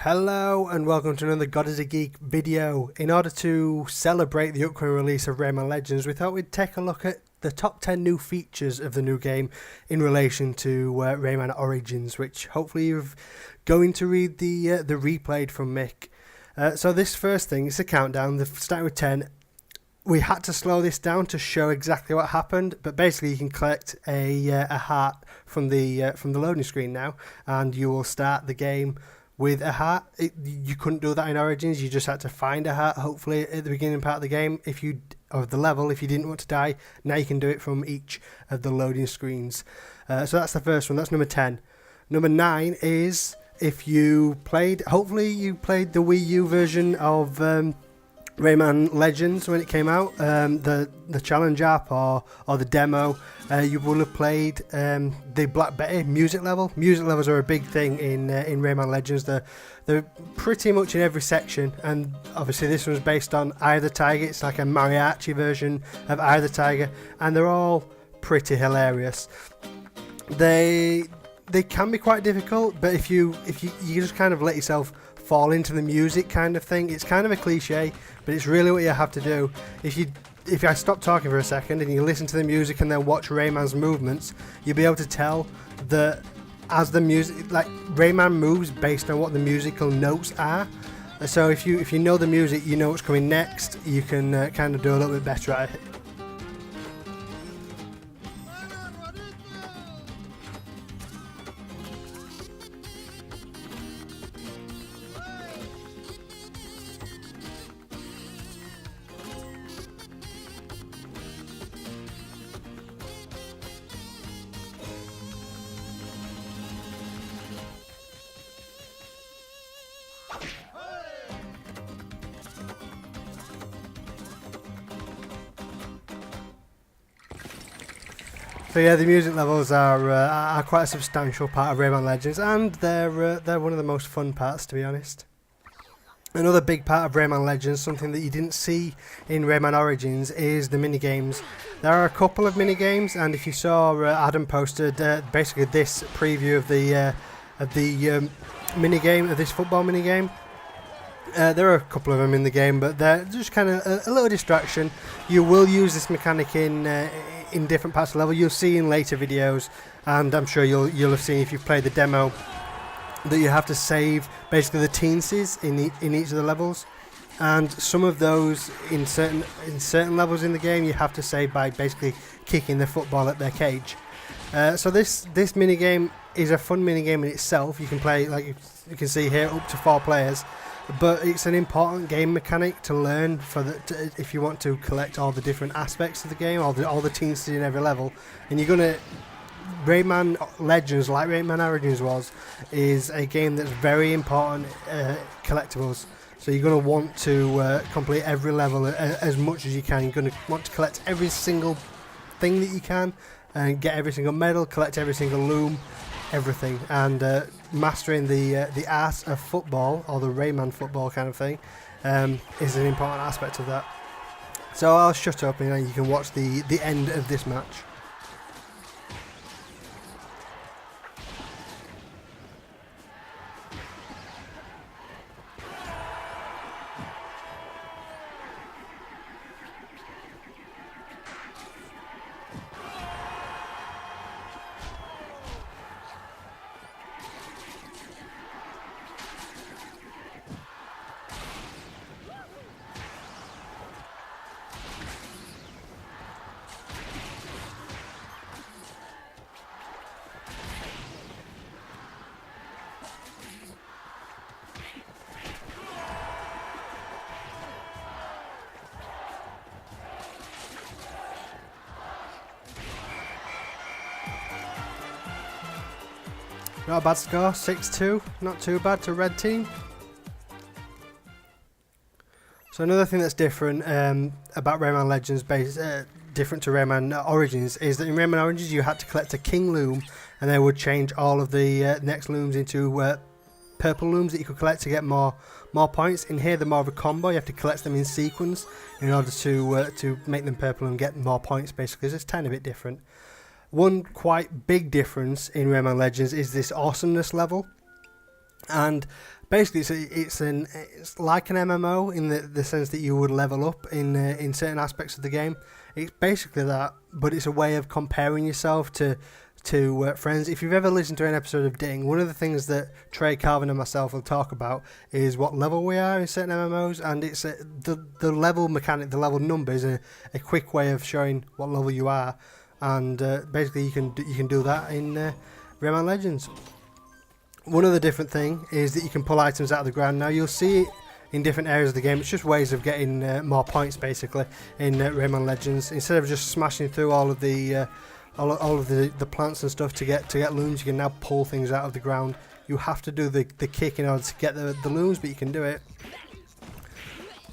Hello and welcome to another God is a Geek video. In order to celebrate the upcoming release of Rayman Legends, we thought we'd take a look at the top 10 new features of the new game in relation to Rayman Origins, which hopefully you're going to read the replayed from Mick. So this first thing is a countdown, starting with 10. We had to slow this down to show exactly what happened, but basically you can collect a heart from the loading screen now, and you will start the game with a heart. You couldn't do that in Origins. You just had to find a heart, hopefully, at the beginning part of the game. If you didn't want to die, now you can do it from each of the loading screens. So that's the first one. That's number 10. Number 9 is if you played, hopefully you played the Wii U version of Rayman Legends when it came out, the challenge app or the demo. You will have played the Black Betty music level. Music levels are a big thing in Rayman Legends. They're pretty much in every section, and obviously this one's based on Eye of the Tiger. It's like a mariachi version of Eye of the Tiger, and they're all pretty hilarious. They can be quite difficult, but if you just kind of let yourself fall into the music kind of thing. It's kind of a cliche, but it's really what you have to do. If I stop talking for a second and you listen to the music and then watch Rayman's movements, you'll be able to tell that as the music, like Rayman moves based on what the musical notes are. So if you know the music, you know what's coming next, you can kind of do a little bit better at it. So yeah, the music levels are quite a substantial part of Rayman Legends, and they're one of the most fun parts, to be honest. Another big part of Rayman Legends, something that you didn't see in Rayman Origins, is the minigames. There are a couple of minigames, and if you saw, Adam posted basically this preview of the minigame, of this football minigame. There are a couple of them in the game, but they're just kind of a little distraction. You will use this mechanic in different parts of the level. You'll see in later videos, and I'm sure you'll have seen if you've played the demo, that you have to save basically the teensies in each of the levels, and some of those in certain levels in the game you have to save by basically kicking the football at their cage. So this minigame is a fun minigame in itself. You can play, like you can see here, up to 4 players. But it's an important game mechanic to learn if you want to collect all the different aspects of the game, all the teens in every level. And you're gonna Rayman Legends, like Rayman Origins is a game that's very important collectibles. So you're gonna want to complete every level as much as you can. You're gonna want to collect every single thing that you can, and get every single medal, collect every single loom, everything, and mastering the art of football, or the Rayman football kind of thing, is an important aspect of that. So I'll shut up and you can watch the end of this match. Not a bad score, 6-2, not too bad to red team. So another thing that's different about Rayman Legends, different to Rayman Origins, is that in Rayman Origins you had to collect a king loom, and they would change all of the next looms into purple looms that you could collect to get more points. In here they're more of a combo. You have to collect them in sequence in order to make them purple and get more points, basically. So it's a tiny bit different. One quite big difference in Rayman Legends is this Awesomeness level. And basically, it's like an MMO in the sense that you would level up in certain aspects of the game. It's basically that, but it's a way of comparing yourself to friends. If you've ever listened to an episode of Ding, one of the things that Trey, Calvin, and myself will talk about is what level we are in certain MMOs, and it's the level mechanic, the level number is a quick way of showing what level you are, and basically you can do that in Rayman Legends. One other different thing is that you can pull items out of the ground. Now you'll see it in different areas of the game. It's just ways of getting more points basically in Rayman Legends. Instead of just smashing through all of the plants and stuff to get looms, you can now pull things out of the ground. You have to do the kick in order to get the looms, but you can do it.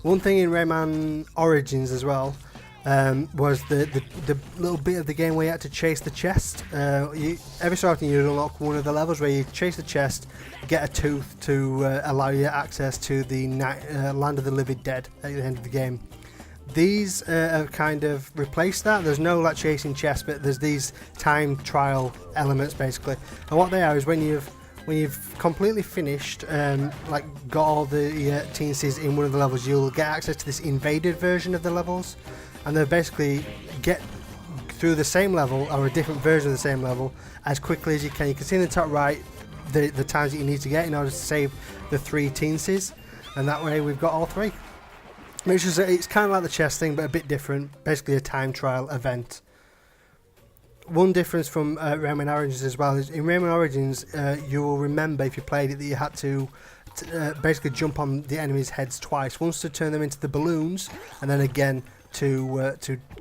One thing in Rayman Origins as well was the little bit of the game where you had to chase the chest. Every so often you'd unlock one of the levels where you chase the chest, get a tooth to allow you access to the Land of the Living Dead at the end of the game. These have kind of replaced that. There's no like chasing chests, but there's these time trial elements basically. And what they are is when you've completely finished, like got all the teensies in one of the levels, you'll get access to this invaded version of the levels, and they'll basically get through the same level or a different version of the same level as quickly as you can. You can see in the top right the times that you need to get in order to save the 3 teensies, and that way we've got all 3. Which is, it's kind of like the chess thing, but a bit different. Basically a time trial event. One difference from Rayman Origins as well is in Rayman Origins, you will remember if you played it that you had to basically jump on the enemies' heads twice. Once to turn them into the balloons, and then again to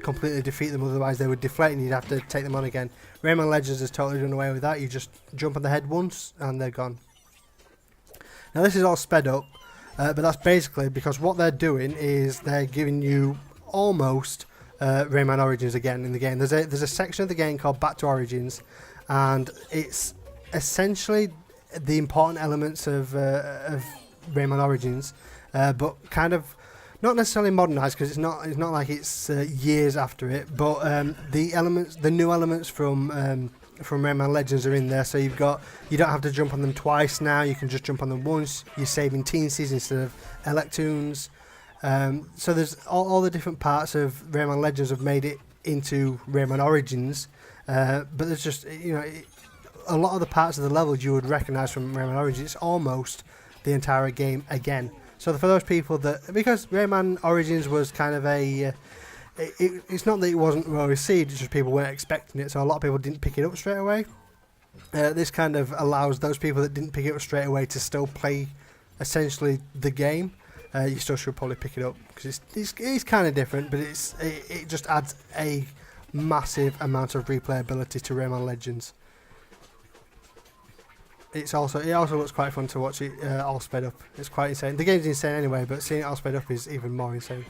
completely defeat them. Otherwise, they would deflate, and you'd have to take them on again. Rayman Legends has totally done away with that. You just jump on the head once, and they're gone. Now this is all sped up. But that's basically because what they're doing is they're giving you almost Rayman Origins again in the game. There's a section of the game called Back to Origins, and it's essentially the important elements of Rayman Origins, but kind of not necessarily modernised, because it's not like it's years after it. But the new elements from Rayman Legends are in there, so you don't have to jump on them twice now. You can just jump on them once. You're saving teensies instead of Electoons. So there's all the different parts of Rayman Legends have made it into Rayman Origins, but there's just a lot of the parts of the levels you would recognise from Rayman Origins. It's almost the entire game again. So for those people because Rayman Origins was kind of it's not that it wasn't well received, it's just people weren't expecting it, so a lot of people didn't pick it up straight away. This kind of allows those people that didn't pick it up straight away to still play essentially the game. You still should probably pick it up because it's kind of different, but it just adds a massive amount of replayability to Rayman Legends. It also looks quite fun to watch it all sped up. It's quite insane. The game's insane anyway, but seeing it all sped up is even more insane.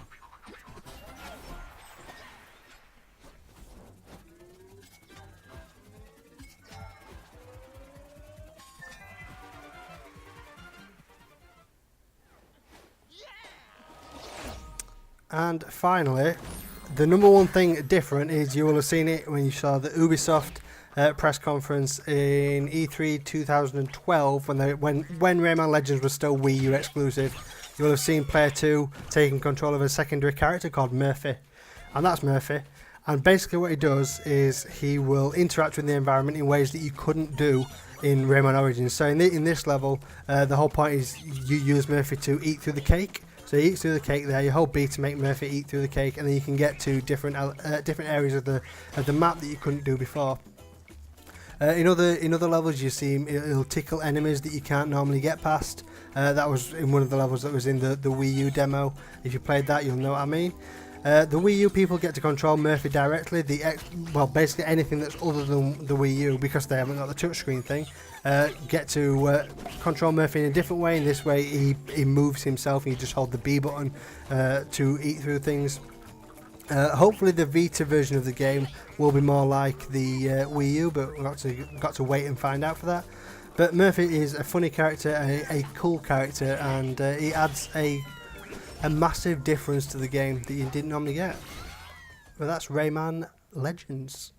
And finally, the number one thing different is you will have seen it when you saw the Ubisoft press conference in E3 2012 when Rayman Legends was still Wii U exclusive. You will have seen Player 2 taking control of a secondary character called Murphy, and that's Murphy. And basically what he does is he will interact with the environment in ways that you couldn't do in Rayman Origins. So in this level, the whole point is you use Murphy to eat through the cake. So he eats through the cake there. You hold B to make Murphy eat through the cake, and then you can get to different areas of the map that you couldn't do before. In other levels, you see it'll tickle enemies that you can't normally get past. That was in one of the levels that was in the Wii U demo. If you played that, you'll know what I mean. The Wii U people get to control Murphy directly. Basically anything that's other than the Wii U, because they haven't got the touchscreen thing, get to control Murphy in a different way. In this way, he moves himself, and you just hold the B button to eat through things. Hopefully the Vita version of the game will be more like the Wii U, but we've got to wait and find out for that. But Murphy is a funny character, a cool character, and he adds a massive difference to the game that you didn't normally get. But that's Rayman Legends.